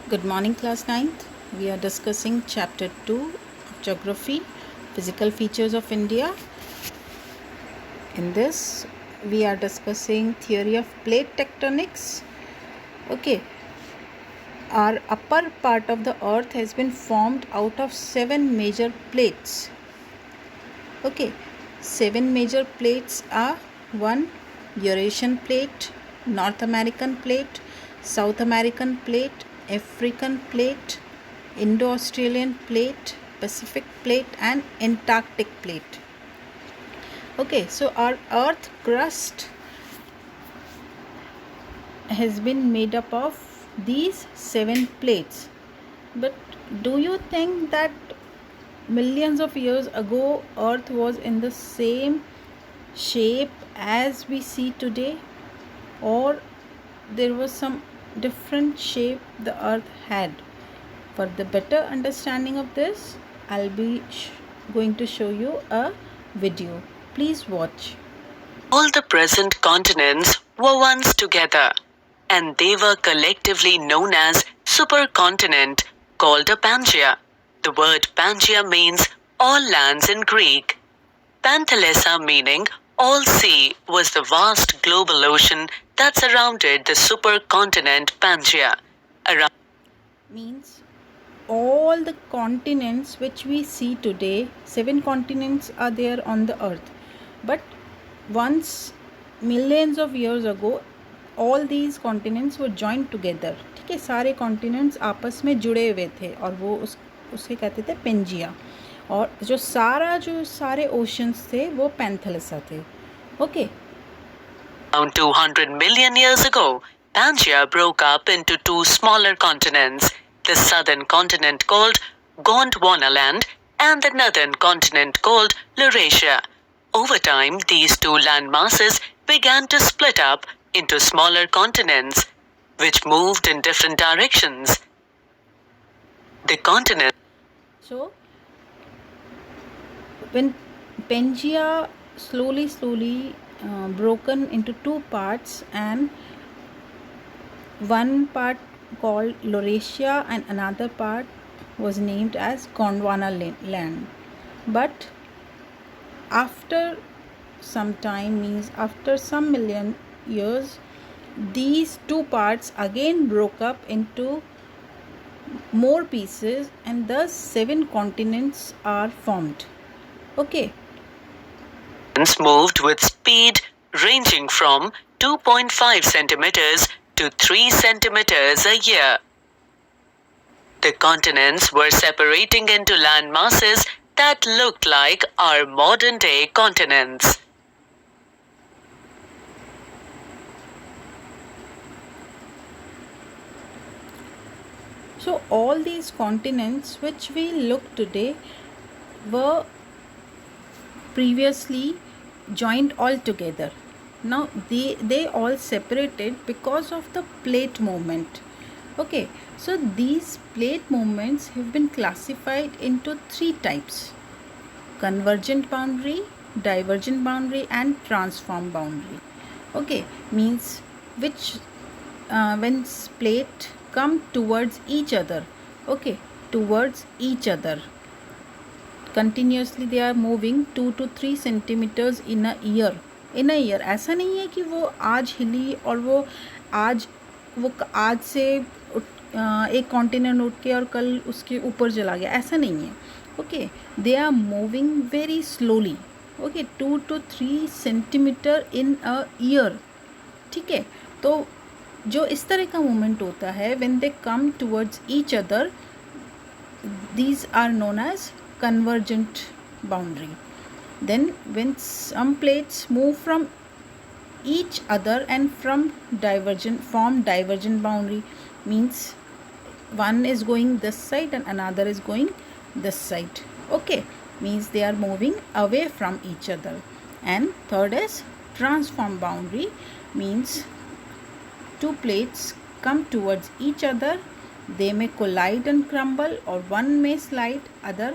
Good morning, class 9th. We are discussing chapter 2 of Geography, Physical Features of India. In this, we are discussing theory of plate tectonics. Okay, our upper part of the earth has been formed out of 7 major plates. Okay, 7 major plates are 1. Eurasian plate, North American plate, South American plate, African plate, Indo-Australian plate, Pacific plate and Antarctic plate. Okay, so our earth crust has been made up of these 7 plates. But do you think that millions of years ago earth was in the same shape as we see today, or there was some different shape the earth had? For the better understanding of this, I'll be going to show you a video. Please watch. All the present continents were once together, and they were collectively known as supercontinent, called a Pangaea. The word Pangaea means all lands in Greek. Panthalassa meaning all sea was the vast global ocean that surrounded the supercontinent Pangaea. Means all the continents which we see today, 7 continents are there on the earth, but once millions of years ago all these continents were joined together. ठीक है, सारे continents आपस में जुड़े हुए थे और वो उसे कहते थे पेंजिया, और जो सारे ओशंस थे वो पैंथलसा थे. Okay. Around 200 million years ago, Pangaea broke up into 2 smaller continents, the southern continent called Gondwanaland and the northern continent called Laurasia. Over time, these 2 land masses began to split up into smaller continents, which moved in different directions. The continent. So, when Pangaea slowly broken into 2 parts, and one part called Laurasia and another part was named as Gondwana land. But after some time, means after some million years, these 2 parts again broke up into more pieces, and thus 7 continents are formed. Okay. Moved with speed ranging from 2.5 centimeters to 3 centimeters a year. The continents were separating into land masses that looked like our modern-day continents. So all these continents which we look today were previously joined all together. Now they all separated because of the plate movement. Okay, so these plate movements have been classified into 3 types: convergent boundary, divergent boundary and transform boundary. Okay, means which when plate come towards each other, okay, towards each other continuously, they are moving 2 to 3 centimeters in a year. ऐसा नहीं है कि वो आज हिली और वो आज से एक कॉन्टिनेंट उठ के और कल उसके ऊपर चला गया, ऐसा नहीं है. Okay, they are moving very slowly. Okay, 2 to 3 centimetre in a year. ठीक है, तो जो इस तरह का मूवमेंट होता है when they come towards each other, these are known as convergent boundary. Then when some plates move from each other and form divergent boundary, means one is going this side and another is going this side. Okay, means they are moving away from each other. And third is transform boundary, means 2 plates come towards each other, they may collide and crumble, or one may slide other.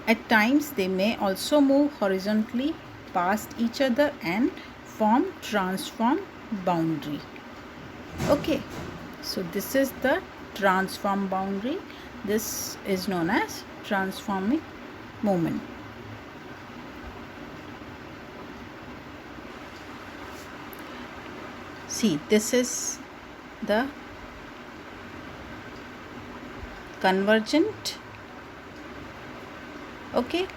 At times they may also move horizontally past each other and form transform boundary. Okay, so this is the transform boundary. This is known as transforming moment. See, this is the convergent. Okay,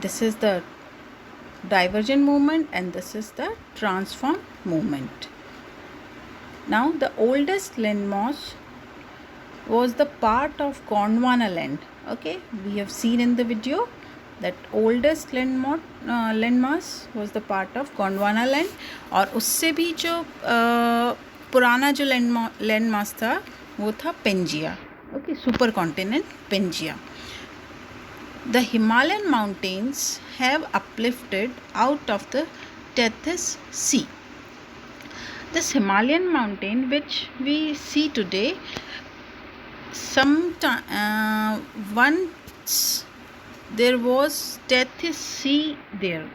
this is the divergent movement and this is the transform movement. Now the oldest landmass was the part of Gondwana land. Okay, we have seen in the video that oldest landmass was the part of Gondwana land, और उससे भी जो पुराना जो landmass था वो था Pangaea. Okay, super continent Pangaea. The Himalayan mountains have uplifted out of the Tethys Sea. This Himalayan mountain which we see today, once there was Tethys Sea there.